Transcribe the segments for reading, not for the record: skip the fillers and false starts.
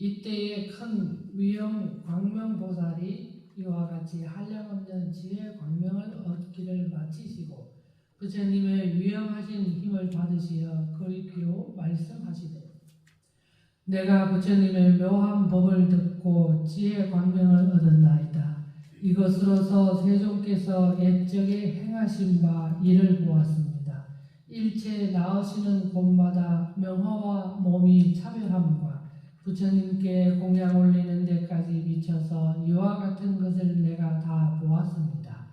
이때에 큰 위엄 광명보살이 이와 같이 한량없는 지혜 광명을 얻기를 마치시고 부처님의 위엄하신 힘을 받으시어 그리기로 말씀하시되 내가 부처님의 묘한 법을 듣고 지혜 광명을 얻었나이다. 이것으로서 세존께서 옛적에 행하신 바 이를 보았습니다. 일체 나으시는 곳마다 명화와 몸이 차별함과 부처님께 공양 올리는 데까지 미쳐서 이와 같은 것을 내가 다 보았습니다.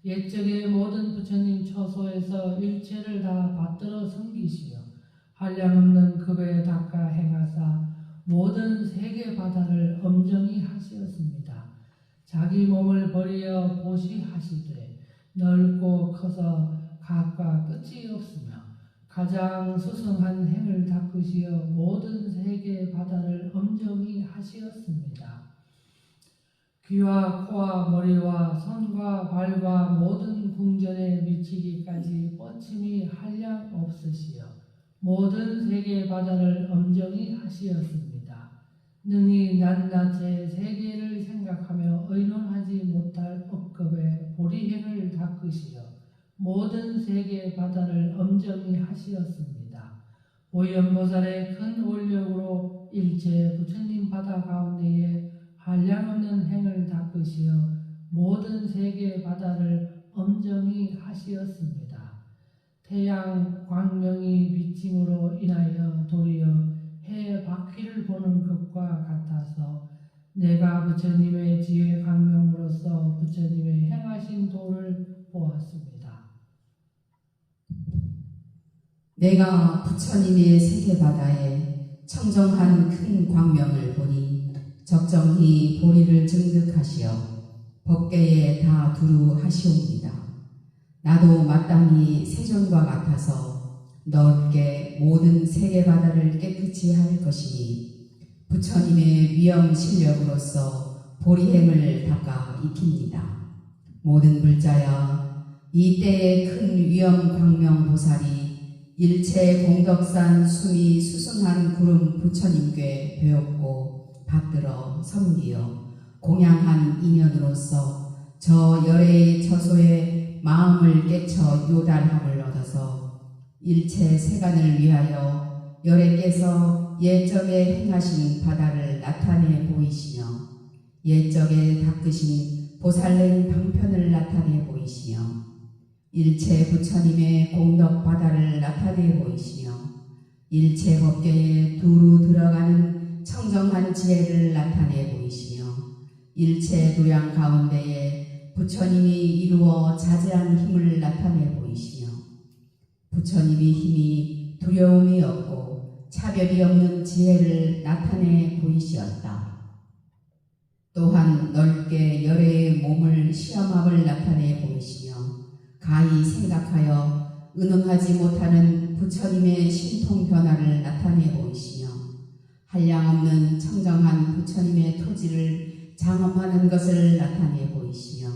옛적의 모든 부처님 처소에서 일체를 다 받들어 섬기시며 한량없는 급에 닦아 행하사 모든 세계 바다를 엄정히 하시었습니다. 자기 몸을 버리어 보시하시되 넓고 커서 각과 끝이 없으며 가장 수승한 행을 닦으시어 모든 세계 바다를 엄정히 하시었습니다. 귀와 코와 머리와 손과 발과 모든 궁전에 미치기까지 뻗침이 한량 없으시어 모든 세계 바다를 엄정히 하시었습니다. 능히 낱낱의 세계를 생각하며 의논하지 못할 업급의 보리행을 닦으시어 모든 세계 바다를 엄정히 하시었습니다. 보현보살의 큰 원력으로 일체 부처님 바다 가운데에 한량없는 행을 닦으시어 모든 세계 바다를 엄정히 하시었습니다. 태양 광명이 비침으로 인하여 도리어 해 바퀴를 보는 것과 같아서 내가 부처님의 지혜 광명으로서 부처님의 행하신 도를 보았습니다. 내가 부처님의 세계바다에 청정한 큰 광명을 보니 적정히 보리를 증득하시어 법계에 다 두루 하시옵니다. 나도 마땅히 세존과 같아서 넓게 모든 세계바다를 깨끗이 할 것이니 부처님의 위엄 실력으로서 보리행을 닦아 익힙니다. 모든 불자여, 이때의 큰 위엄 광명 보살이 일체 공덕산 수미 수승한 구름 부처님께 배웠고 받들어 섬기어 공양한 인연으로서 저 열애의 처소에 마음을 깨쳐 요달함을 얻어서 일체 세간을 위하여 열애께서 옛적에 행하신 바다를 나타내 보이시며 옛적에 닦으신 보살랭 방편을 나타내 보이시며 일체 부처님의 공덕 바다를 나타내 보이시며 일체 법계에 두루 들어가는 청정한 지혜를 나타내 보이시며 일체 도량 가운데에 부처님이 이루어 자제한 힘을 나타내 보이시며 부처님의 힘이 두려움이 없고 차별이 없는 지혜를 나타내 보이시었다. 또한 넓게 열애의 몸을 시험함을 나타내 보이시며 가히 생각하여 은응하지 못하는 부처님의 신통 변화를 나타내 보이시며 한량없는 청정한 부처님의 토지를 장엄하는 것을 나타내 보이시며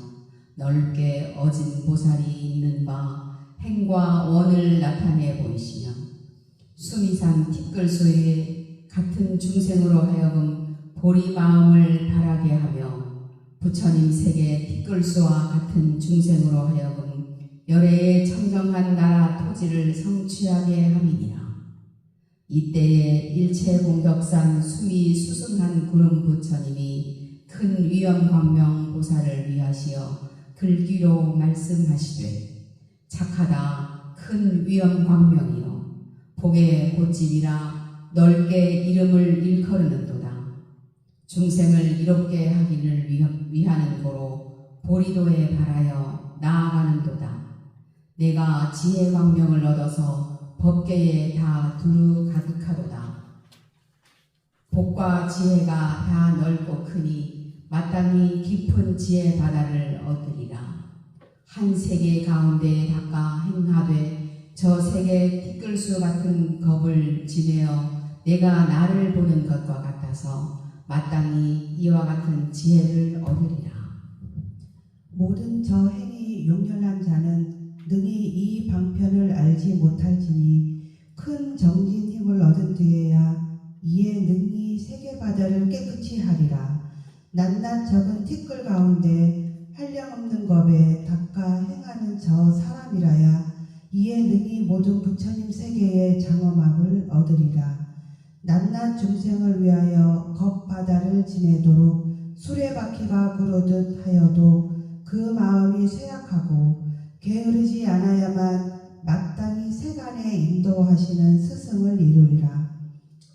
넓게 어진 보살이 있는 바 행과 원을 나타내 보이시며 수미산 티끌소에 같은 중생으로 하여금 보리 마음을 바라게 하며 부처님 세계 티끌소와 같은 중생으로 하여금 열애의 청정한 나라 토지를 성취하게 함이니라. 이때에 일체 공덕산 수미 수승한 구름 부처님이 큰 위엄 광명 보살을 위하시어 글귀로 말씀하시되 착하다 큰 위엄 광명이여 복의 고집이라 넓게 이름을 일컬으는도다. 중생을 이롭게 하기를 위하는 고로 보리도에 발하여 나아가는도다. 내가 지혜 광명을 얻어서 법계에 다 두루 가득하도다. 복과 지혜가 다 넓고 크니 마땅히 깊은 지혜 바다를 얻으리라. 한 세계 가운데에 닦아 행하되 저 세계 티끌수 같은 겁을 지내어 내가 나를 보는 것과 같아서 마땅히 이와 같은 지혜를 얻으리라. 모든 저 행이 용렬한 자는 능히 이 방편을 알지 못할지니 큰 정진 힘을 얻은 뒤에야 이에 능히 세계 세계바다를 깨끗이 하리라. 낱낱 적은 티끌 가운데 한량없는 겁에 닦아 행하는 저 사람이라야 이에 능히 모든 부처님 세계의 장엄함을 얻으리라. 낱낱 중생을 위하여 겁바다를 지내도록 수레바퀴가 구르듯 하여도 그 마음이 쇠약하고 게으르지 않아야만 마땅히 세간에 인도하시는 스승을 이루리라.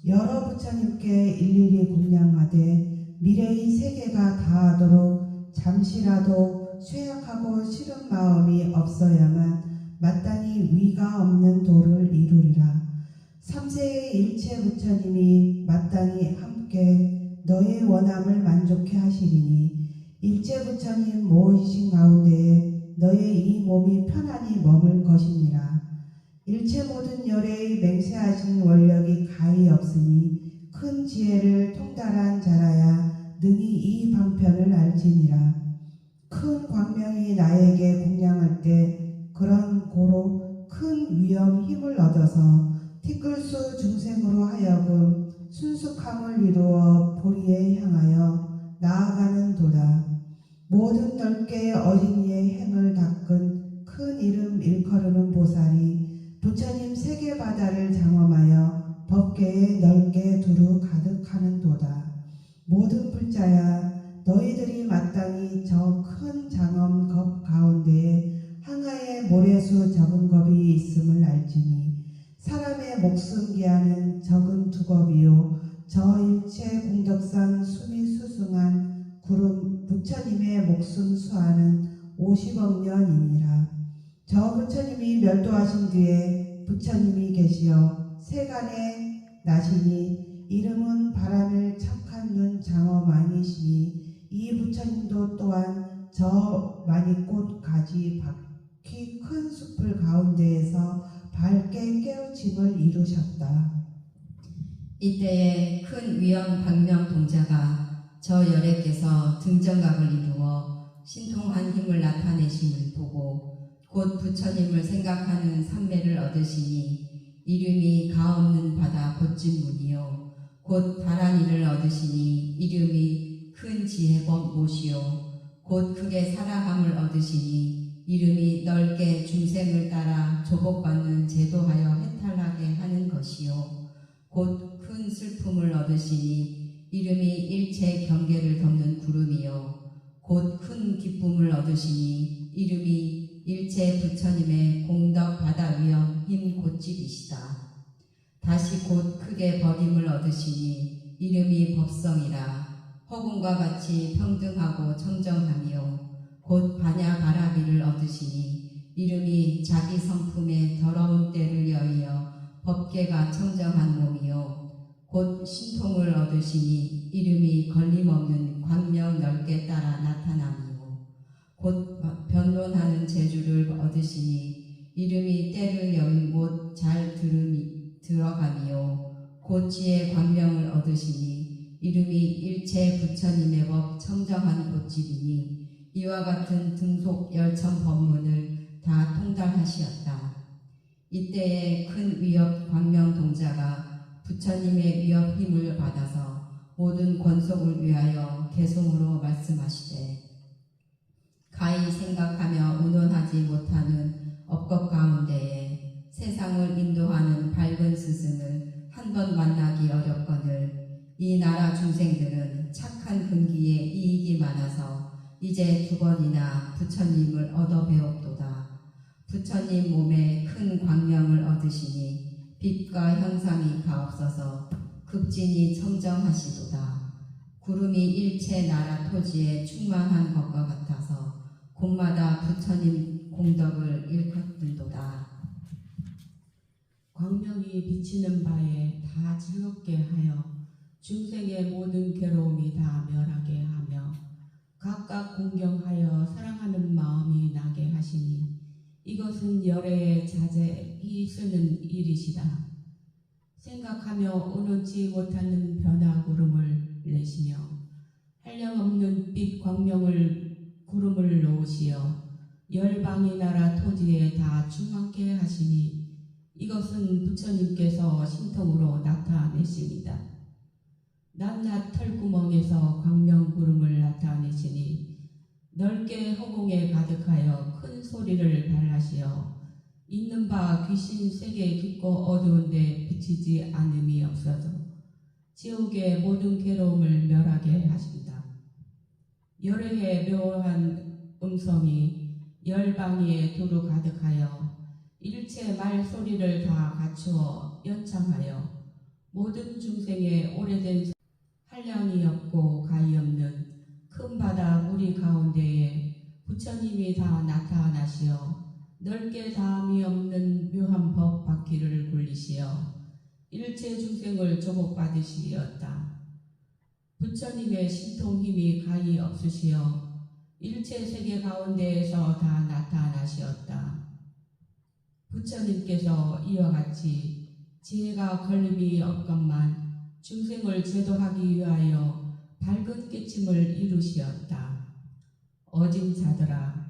여러 부처님께 일일이 공양하되 미래의 세계가 다하도록 잠시라도 쇠약하고 싫은 마음이 없어야만 마땅히 위가 없는 도를 이루리라. 3세의 일체 부처님이 마땅히 함께 너의 원함을 만족해 하시리니 일체 부처님 모이신 가운데에 너의 이 몸이 편안히 머물 것이니라. 일체 모든 열애의 맹세하신 원력이 가히 없으니 큰 지혜를 통달한 자라야 능히 이 방편을 알지니라. 큰 광명이 나에게 공양할 때 그런 고로 큰 위엄 힘을 얻어서 티끌수 중생으로 하여금 순숙함을 이루어 보리에 향하여 나아가는 도다. 모든 넓게 어린이의 행을 닦은 큰 이름 일컬으는 보살이 부처님 세계바다를 장엄하여 법계에 넓게 두루 가득하는 도다. 모든 불자야 너희들이 마땅히 저 큰 장엄 겁 가운데에 항아의 모래수 적은 겁이 있음을 알지니 사람의 목숨 기한은 적은 두 겁이요 저 일체 공덕산 숨이 수승한 구름 부처님의 목숨 수하는 50억 년이니라. 저 부처님이 멸도하신 뒤에 부처님이 계시어 세간에 나시니 이름은 바람을 착한 눈 장엄하니시니 이 부처님도 또한 저 많이꽃 가지 바퀴 큰 숲을 가운데에서 밝게 깨우침을 이루셨다. 이때에 큰 위엄 박명 동자가 저 열애께서 등정각을 이루어 신통한 힘을 나타내심을 보고 곧 부처님을 생각하는 삼매를 얻으시니 이름이 가없는 바다 곧진문이요 곧 다란이를 얻으시니 이름이 큰 지혜법 못이요 곧 크게 사랑함을 얻으시니 이름이 넓게 중생을 따라 조복받는 제도하여 해탈하게 하는 것이요 곧 큰 슬픔을 얻으시니 이름이 일체 경계를 덮는 구름이요 곧 큰 기쁨을 얻으시니 이름이 일체 부처님의 공덕 바다 위엄 힘 곧집이시다. 다시 곧 크게 버림을 얻으시니 이름이 법성이라 허공과 같이 평등하고 청정하며 곧 반야 바라비를 얻으시니 이름이 자기 성품의 더러운 때를 여의어 법계가 청정한 몸이요 곧 신통을 얻으시니 이름이 걸림없는 광명 넓게 따라 나타남이요 곧 변론하는 재주를 얻으시니 이름이 때를 여의 못 잘 들어가미요 곧 지혜 광명을 얻으시니 이름이 일체 부처님의 법 청정한 곧집이니 이와 같은 등속 열천 법문을 다 통달하시었다. 이때에 큰 위협 광명 동자가 부처님의 위협 힘을 받아서 모든 권속을 위하여 개송으로 말씀하시되 가히 생각하며 의논하지 못하는 업것 가운데에 세상을 인도하는 밝은 스승을 한 번 만나기 어렵거늘 이 나라 중생들은 착한 근기에 이익이 많아서 이제 2번이나 부처님을 얻어 배웠도다. 부처님 몸에 큰 광명을 얻으시니 빛과 형상이 가없어서 급진이 청정하시도다. 구름이 일체 나라 토지에 충만한 것과 같아서 곳마다 부처님 공덕을 일컫는도다. 광명이 비치는 바에 다 즐겁게 하여 중생의 모든 괴로움이 다 멸하게 하며 각각 공경하여 사랑하는 마음이 나게 하시니 이것은 열애의 자제히 쓰는 일이시다. 생각하며 오놓지 못하는 변화구름을 내시며 한량없는 빛 광명을 구름을 놓으시어 열방이 나라 토지에 다 충만케 하시니 이것은 부처님께서 신통으로 나타내십니다. 낮낮 털구멍에서 광명구름을 나타내시니 넓게 허공에 가득하여 큰 소리를 발하시어 있는 바 귀신 세계 깊고 어두운데 비치지 않음이 없어서 지옥의 모든 괴로움을 멸하게 하신다. 열애의 묘한 음성이 열방위에 두루 가득하여 일체 말소리를 다 갖추어 연창하여 모든 중생의 오래된 한량이 없고 가히 없는 큰 바다 우리 가운데에 부처님이 다 나타나시어 넓게 다함이 없는 묘한 법 바퀴를 굴리시어 일체 중생을 조복받으시었다. 부처님의 신통 힘이 가히 없으시어 일체 세계 가운데에서 다 나타나시었다. 부처님께서 이와 같이 지혜가 걸림이 없건만 중생을 제도하기 위하여 밝은 깨침을 이루시었다. 어진 자들아,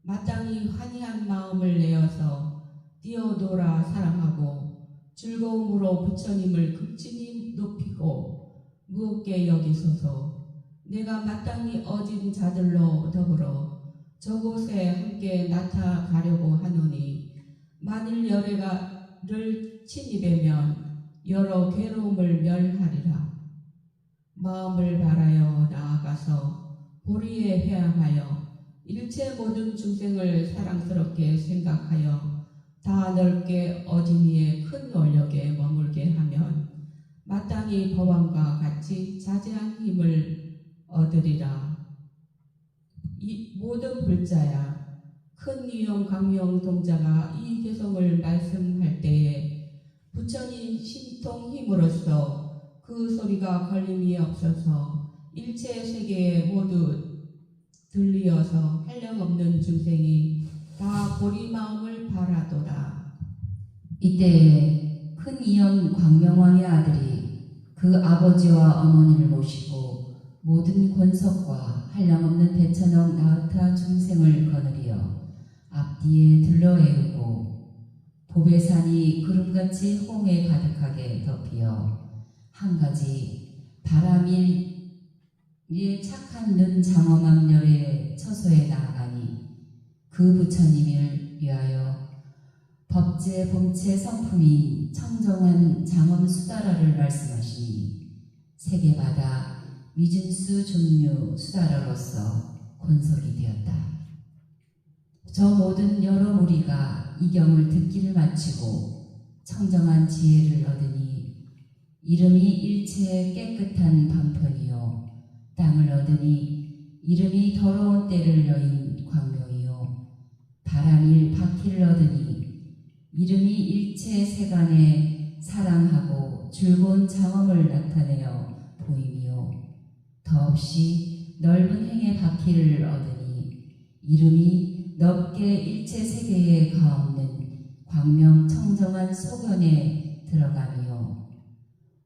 마땅히 환희한 마음을 내어서 뛰어놀아 사랑하고 즐거움으로 부처님을 극진히 높이고 무겁게 여기소서. 내가 마땅히 어진 자들로 더불어 저곳에 함께 나타가려고 하노니 만일 열애가를 침입하면 여러 괴로움을 멸하리라. 마음을 바라여 나아가서 보리에 회항하여 일체 모든 중생을 사랑스럽게 생각하여 다 넓게 어진이의 큰 원력에 머물게 하면 마땅히 법왕과 같이 자제한 힘을 얻으리라. 이 모든 불자야, 큰 위용 강령 동자가 이 개성을 말씀할 때에 부처님 신통 힘으로써 그 소리가 걸림이 없어서 일체 세계에 모두 들리어서 한량없는 중생이 다 보리 마음을 바라도다. 이때에 큰 이영 광명왕의 아들이 그 아버지와 어머니를 모시고 모든 권석과 한량없는 대천억 나으타 중생을 거느리어 앞뒤에 들러애우고 보배산이 구름같이 홍에 가득하게 덮이어 한 가지 바람일 이에 착한 눈 장엄한 열의 처소에 나아가니 그 부처님을 위하여 법제 본체 성품인 청정한 장엄 수다라를 말씀하시니 세계바다 미진수 종류 수다라로서 권석이 되었다. 저 모든 여러 무리가 이 경을 듣기를 마치고 청정한 지혜를 얻으니 이름이 일체의 깨끗한 방편이요 땅을 얻으니 이름이 더러운 때를 여인 광명이요 바람일 바퀴를 얻으니 이름이 일체 세간에 사랑하고 즐거운 장엄을 나타내어 보임이요 더없이 넓은 행의 바퀴를 얻으니 이름이 넓게 일체 세계에 가없는 광명 청정한 소견에 들어가며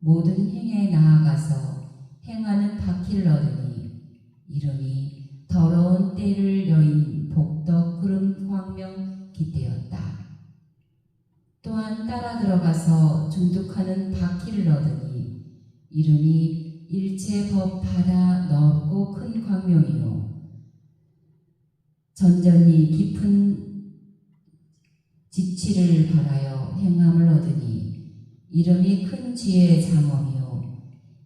모든 행에 나아가서 행하는 바퀴를 얻으니 이름이 더러운 때를 여인 복덕 구름 광명 깃대였다. 또한 따라 들어가서 중독하는 바퀴를 얻으니 이름이 일체 법 바다 넓고 큰 광명이요 전전이 깊은 지치를 바라여 행함을 얻으니 이름이 큰 지혜의 장엄이요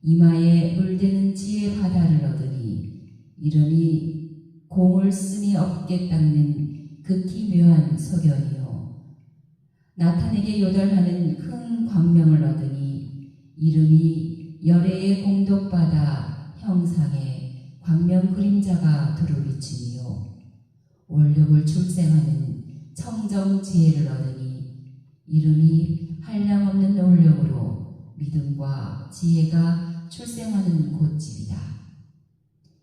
이마에 물드는 지혜 바다를 얻으니 이름이 공을 쓰니 없게 닦는 극히 묘한 소견이요 나타내게 요달하는 큰 광명을 얻으니 이름이 열애의 공덕바다 형상에 광명 그림자가 두루 비치니요 원력을 출생하는 청정 지혜를 얻으니 이름이 한량없는 원력으로 믿음과 지혜가 출생하는 곳집이다.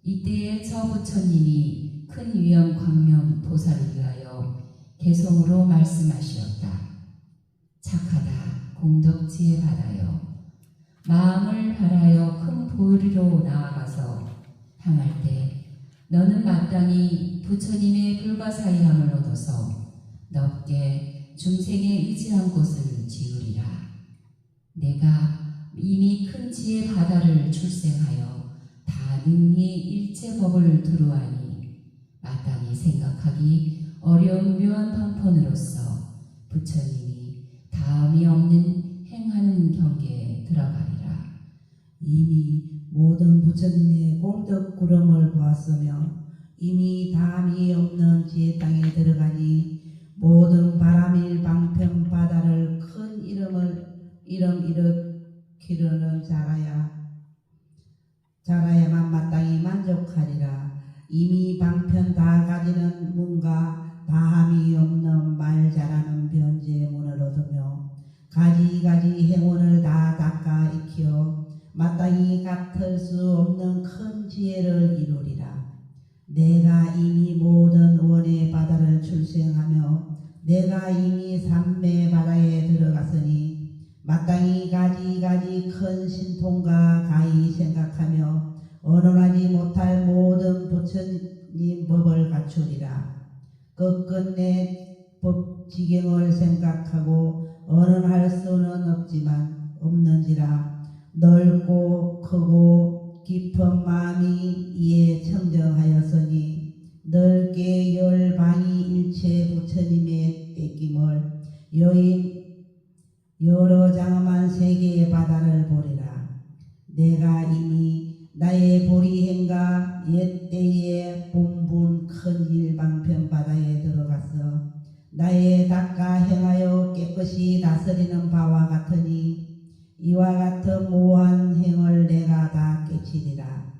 이때에 저 부처님이 큰 위엄 광명 도사를 위하여 개성으로 말씀하시었다. 착하다 공덕 지혜 받아요. 마음을 바라여 큰 보리로 나아가서 향할 때 너는 마땅히 부처님의 불가사의함을 얻어서 넓게 중생의 의지한 곳을 지으리라. 내가 이미 큰 지혜 바다를 출생하여 다 능히 일체 법을 두루하니 마땅히 생각하기 어려운 묘한 방편으로서 부처님이 다음이 없는 행하는 경계에 들어가리라. 이미 모든 부처님의功德 구름을 보았으며 이미 다함이 없는 지혜 땅에 들어가니 모든 바람일 방편 바다를 큰 이름 일으키려는 자라야만 마땅히 만족하리라. 이미 방편 다 가지는 문과 다함이 없는 말 잘하는 변제의 문을 얻으며 가지가지 행운을 다 닦아 익혀 마땅히 같을 수 없는 큰 지혜를 이루리라. 내가 이미 모든 원의 바다를 출생하며 내가 이미 삼매 바다에 들어갔으니 마땅히 가지가지 큰 신통과 가히 생각하며 언언하지 못할 모든 부처님 법을 갖추리라. 끝끝내 법지경을 생각하고 언언할 수는 없는지라. 넓고 크고 깊은 마음이 이에 청정하였으니 넓게 열방이 일체 부처님의 뺏김을 여러 장엄한 세계의 바다를 보리라. 내가 이미 나의 보리행과 옛때의 본분 큰 일방편 바다에 들어가서 나의 닦아 행하여 깨끗이 다스리는 바와 같으니 이와 같은 모호한 행을 내가 다 깨치리라.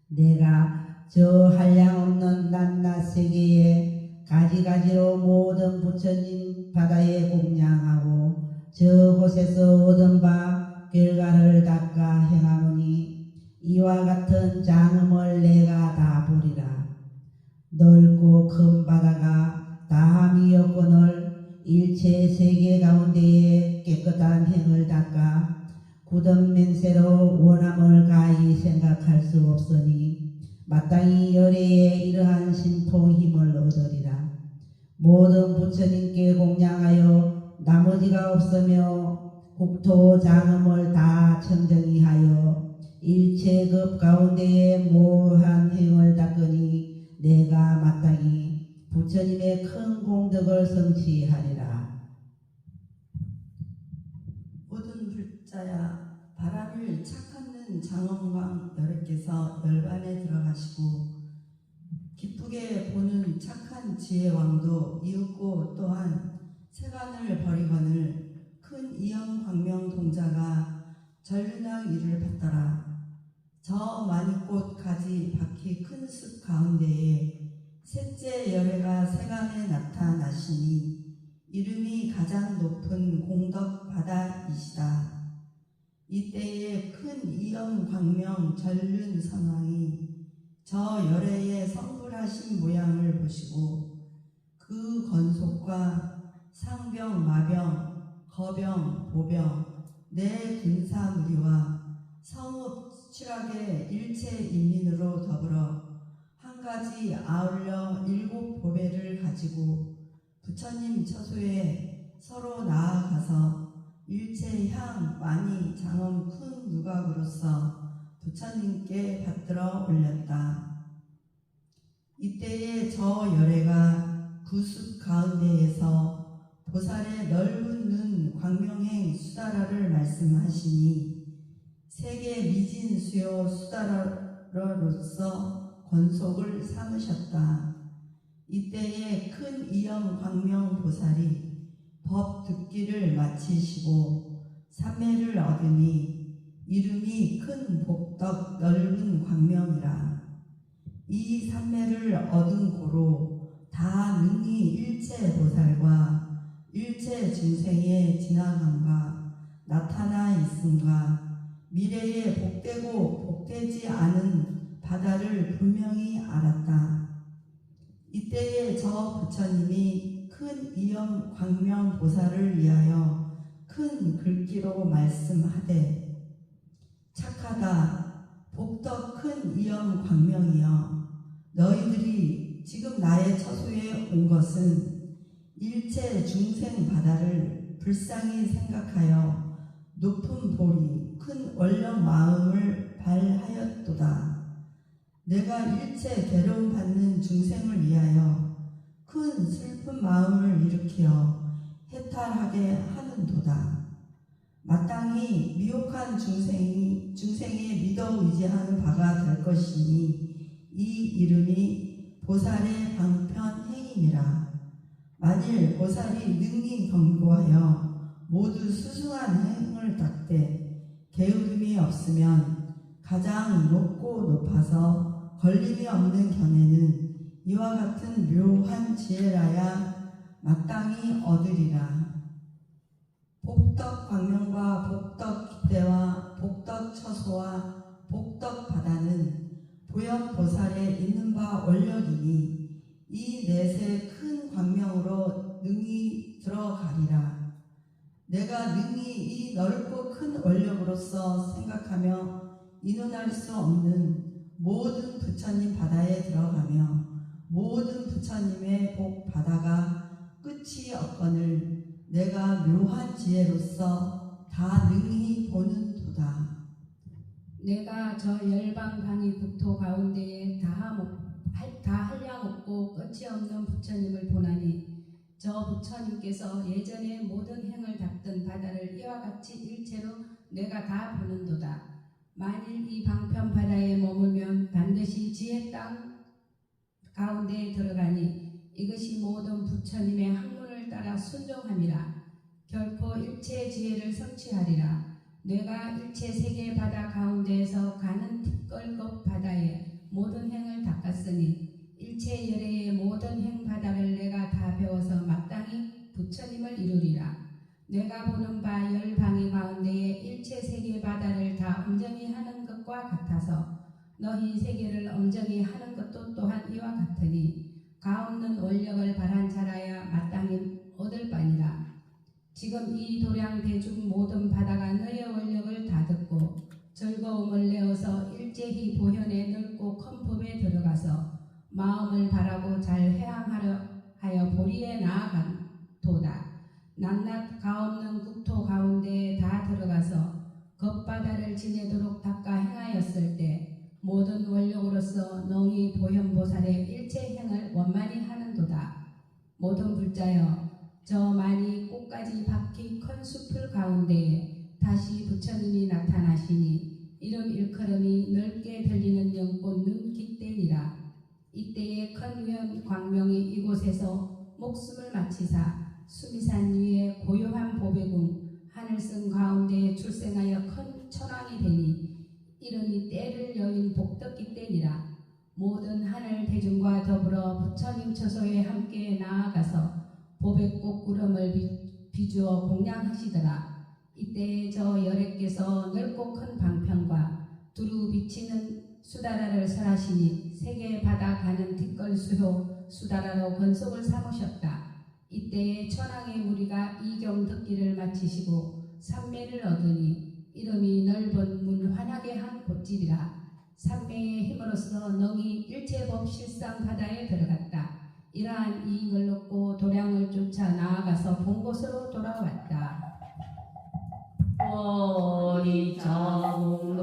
내가 저 한량없는 낱낱 세계에 가지가지로 모든 부처님 바다에 공양하고 저곳에서 얻은 바 결과를 닦아 행하노니 이와 같은 장음을 내가 다 보리라. 넓고 큰 바다가 다함이 없거늘 일체 세계 가운데에 깨끗한 행을 닦아 굳은 맹세로 원함을 가히 생각할 수 없으니 마땅히 열애에 이러한 신통 힘을 얻으리라. 모든 부처님께 공양하여 나머지가 없으며 국토 장음을 다 청정히 하여 일체 급 가운데에 모호한 행을 닦으니 내가 마땅히 부처님의 큰 공덕을 성취하리라. 모든 불자야, 바람을 착하는 장엄광 여러께서 열반에 들어가시고 기쁘게 보는 착한 지혜왕도 이윽고 또한 세간을 버리거늘 큰 이영 광명 동자가 전륜왕 일을 받더라. 저 많이꽃 가지 바퀴 큰 숲 가운데에 셋째 열애가 세간에 나타나시니 이름이 가장 높은 공덕 바다이시다. 이때에 큰 이영 광명 전륜 선왕이 저 열애의 성불하신 모양을 보시고 그 건속과 상병, 마병, 거병, 보병, 내 군사 무리와 성읍 칠학의 일체 인민으로 더불어 한 가지 아울러 7 보배를 가지고 부처님 처소에 서로 나아가서 일체 향 많이 장엄 큰 누각으로서 부처님께 받들어 올렸다. 이때에 저 열애가 구숲 가운데에서 보살의 넓은 눈 광명행 수다라를 말씀하시니 세계 미진 수요 수다라로서 권속을 삼으셨다. 이때에 큰 이영 광명 보살이 법 듣기를 마치시고 삼매를 얻으니 이름이 큰 복덕 넓은 광명이라. 이 삼매를 얻은 고로 다 능히 일체 보살과 일체 중생의 지나감과 나타나 있음과 미래에 복되고 복되지 않은 바다를 분명히 알았다. 이때에 저 부처님이 큰 이영 광명 보살을 위하여 큰 글귀로 말씀하되 착하다 복덕 큰 이영 광명이여, 너희들이 지금 나의 처소에 온 것은 일체 중생 바다를 불쌍히 생각하여 높은 보리 큰 원력 마음을 발하였도다. 내가 일체 괴로움 받는 중생을 위하여 큰 슬픈 마음을 일으켜 해탈하게 하는도다. 마땅히 미혹한 중생이 믿어 의지하는 바가 될 것이니 이 이름이 보살의 방편 행임이라. 만일 보살이 능히 경고하여 모두 수승한 행을 닦되 게으름이 없으면 가장 높고 높아서 걸림이 없는 견해는 이와 같은 묘한 지혜라야 마땅히 얻으리라. 복덕 광명과 복덕 깃대와 복덕 처소와 복덕 바다는 보현보살에 있는 바 원력이니 이 넷의 큰 광명으로 능히 들어가리라. 내가 능히 이 넓고 큰 원력으로서 생각하며 이눈할 수 없는 모든 부처님 바다에 들어가며 모든 부처님의 복 바다가 끝이 없거늘 내가 묘한 지혜로서 다 능히 보는 도다. 내가 저 열방 강이 국토 가운데에 다 한량없고 끝이 없는 부처님을 보나니 저 부처님께서 예전에 모든 행을 닦던 바다를 이와 같이 일체로 내가 다 보는도다. 만일 이 방편 바다에 머물면 반드시 지혜 땅 가운데에 들어가니 이것이 모든 부처님의 학문을 따라 순종함이라. 결코 일체 지혜를 성취하리라. 내가 일체 세계 바다 가운데에서 가는 티끌급 바다에 모든 행을 닦았으니 일체 열애의 모든 행 바다를 내가 다 배워서 마땅히 부처님을 이루리라. 내가 보는 바 열방위 가운데에 일체 세계 바다를 다 엄정히 하는 것과 같아서 너희 세계를 엄정히 하는 것도 또한 이와 같으니 가없는 원력을 발한 자라야 마땅히 얻을 바니라. 지금 이 도량 대중 모든 바다가 너의 원력을 다 듣고 즐거움을 내어서 일제히 보현의 넓고 큰 법에 들어가서 마음을 바라고 잘 해양하려 하여 보리에 나아간 도다. 낱낱 가없는 국토 가운데에 다 들어가서 겉바다를 지내도록 닦아 행하였을 때 모든 원력으로서 너희 보현보살의 일체 행을 원만히 하는도다. 모든 불자여 저 많이 꽃까지 박힌 큰 숲을 가운데에 다시 부처님이 나타나시니 이름 일컬음이 넓게 들리는 연꽃 눈깃대니라. 이때에 큰 위엄 광명이 이곳에서 목숨을 마치사 수미산 위에 고요한 보배궁 하늘성 가운데에 출생하여 큰 천왕이 되니 이름이 때를 여인 복덕깃대니라. 모든 하늘 대중과 더불어 부처님 처소에 함께 나아가서 보배꽃 구름을 비주어 공양하시더라. 이때 저 열애께서 넓고 큰 방편과 두루 비치는 수다라를 설하시니 세계 바다 가는 뒷걸 수효 수다라로 건속을 삼으셨다. 이때에 천왕의 무리가 이경 듣기를 마치시고 삼매를 얻으니 이름이 넓은 문 환하게 한 곳집이라. 삼매의 힘으로써 능히 일체법 실상 바다에 들어갔다. 이러한 이익을 얻고 도량을 쫓아 나아가서 본 곳으로 돌아왔다. 원이자공로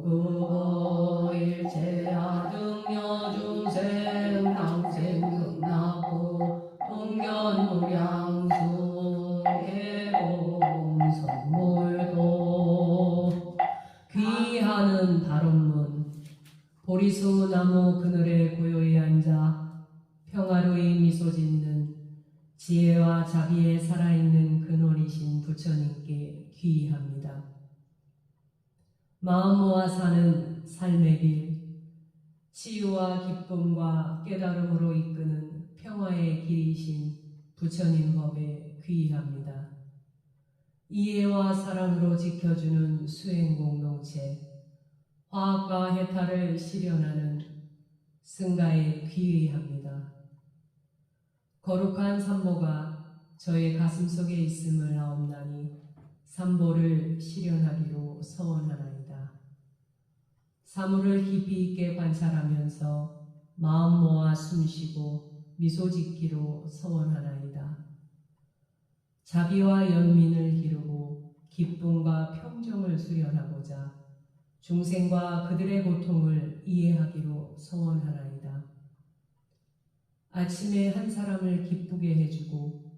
고급어 일체하등여 중생 당생 극락고 동견무량수 해공 선물도 귀하는 발언문 보리수 나무 그늘에 고요히 앉아 평화로이 미소 짓는 지혜와 자비에 살아있는 근원이신 부처님께 귀의합니다. 마음 모아 사는 삶의 길, 치유와 기쁨과 깨달음으로 이끄는 평화의 길이신 부처님 법에 귀의합니다. 이해와 사랑으로 지켜주는 수행 공동체, 화합과 해탈을 실현하는 승가에 귀의합니다. 거룩한 삼보가 저의 가슴속에 있음을 아옵나니 삼보를 실현하기로 서원하나이다. 사물을 깊이 있게 관찰하면서 마음 모아 숨쉬고 미소 짓기로 서원하나이다. 자비와 연민을 기르고 기쁨과 평정을 수련하고자 중생과 그들의 고통을 이해하기로 소원하나이다. 아침에 한 사람을 기쁘게 해주고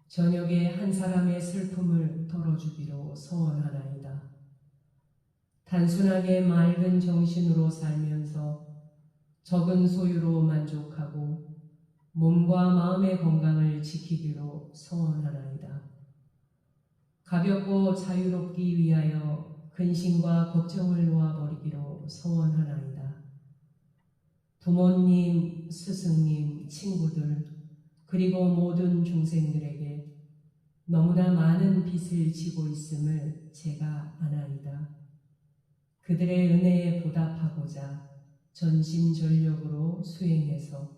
저녁에 한 사람의 슬픔을 덜어주기로 소원하나이다. 단순하게 맑은 정신으로 살면서 적은 소유로 만족하고 몸과 마음의 건강을 지키기로 소원하나이다. 가볍고 자유롭기 위하여 근심과 걱정을 놓아버리기로 소원하나이다. 부모님, 스승님, 친구들, 그리고 모든 중생들에게 너무나 많은 빚을 지고 있음을 제가 아나이다. 그들의 은혜에 보답하고자 전심전력으로 수행해서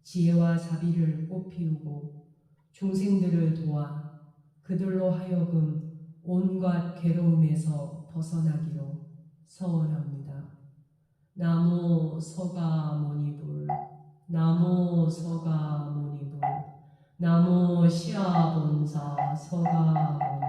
지혜와 자비를 꽃피우고 중생들을 도와 그들로 하여금 온갖 괴로움에서 벗어나기로 서원합니다. 나무 서가모니불, 나무 서가모니불, 나무 시아본사 서가모니불.